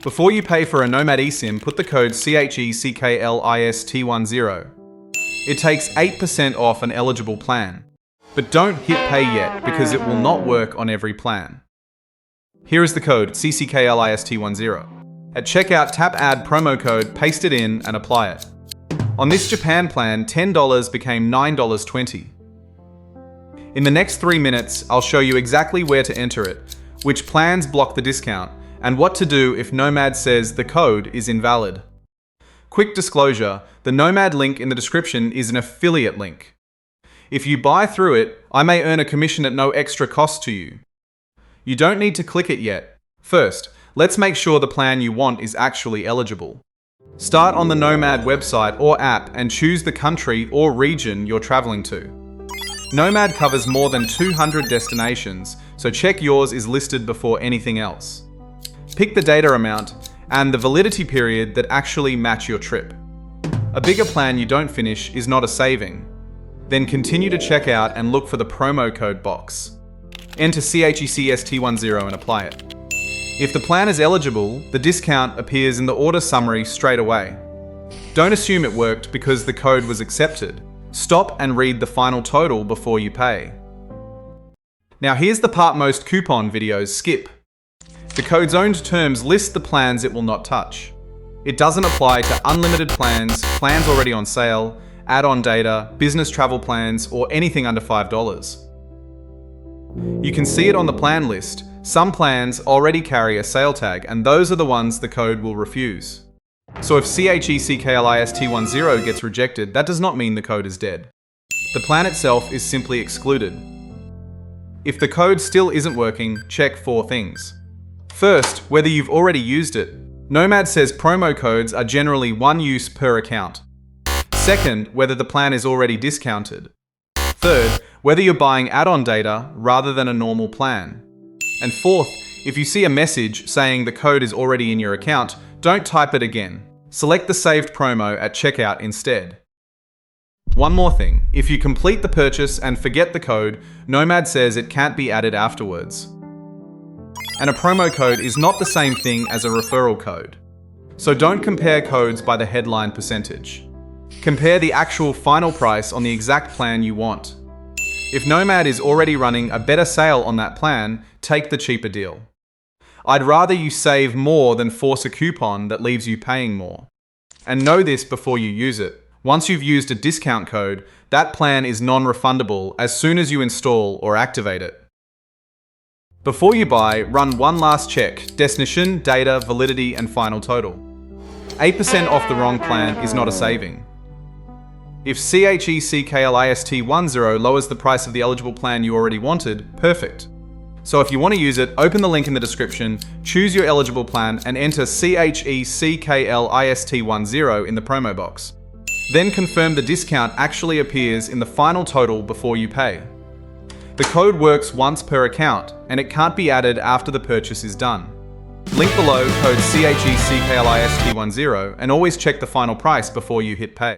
Before you pay for a Nomad eSIM, put the code CHECKLIST10. It takes 8% off an eligible plan. But don't hit pay yet because it will not work on every plan. Here is the code CCKLIST10. At checkout, tap Add promo code, paste it in, and apply it. On this Japan plan, $10 became $9.20. In the next 3 minutes, I'll show you exactly where to enter it, which plans block the discount, and what to do if Nomad says the code is invalid. Quick disclosure, the Nomad link in the description is an affiliate link. If you buy through it, I may earn a commission at no extra cost to you. You don't need to click it yet. First, let's make sure the plan you want is actually eligible. Start on the Nomad website or app and choose the country or region you're traveling to. Nomad covers more than 200 destinations, so check yours is listed before anything else. Pick the data amount and the validity period that actually match your trip. A bigger plan you don't finish is not a saving. Then continue to checkout and look for the promo code box. Enter CHECST10 and apply it. If the plan is eligible, the discount appears in the order summary straight away. Don't assume it worked because the code was accepted. Stop and read the final total before you pay. Now here's the part most coupon videos skip. The code's own terms list the plans it will not touch. It doesn't apply to unlimited plans, plans already on sale, add-on data, business travel plans, or anything under $5. You can see it on the plan list. Some plans already carry a sale tag, and those are the ones the code will refuse. So if CHECKLIST10 gets rejected, that does not mean the code is dead. The plan itself is simply excluded. If the code still isn't working, check 4 things. First, whether you've already used it. Nomad says promo codes are generally one use per account. Second, whether the plan is already discounted. Third, whether you're buying add-on data rather than a normal plan. And fourth, if you see a message saying the code is already in your account, don't type it again. Select the saved promo at checkout instead. One more thing, if you complete the purchase and forget the code, Nomad says it can't be added afterwards. And a promo code is not the same thing as a referral code. So don't compare codes by the headline percentage. Compare the actual final price on the exact plan you want. If Nomad is already running a better sale on that plan, take the cheaper deal. I'd rather you save more than force a coupon that leaves you paying more. And know this before you use it. Once you've used a discount code, that plan is non-refundable as soon as you install or activate it. Before you buy, run one last check: destination, data, validity, and final total. 8% off the wrong plan is not a saving. If CHECKLIST10 lowers the price of the eligible plan you already wanted, perfect. So if you want to use it, open the link in the description, choose your eligible plan, and enter CHECKLIST10 in the promo box. Then confirm the discount actually appears in the final total before you pay. The code works once per account, and it can't be added after the purchase is done. Link below, code CHECKLIST10, and always check the final price before you hit pay.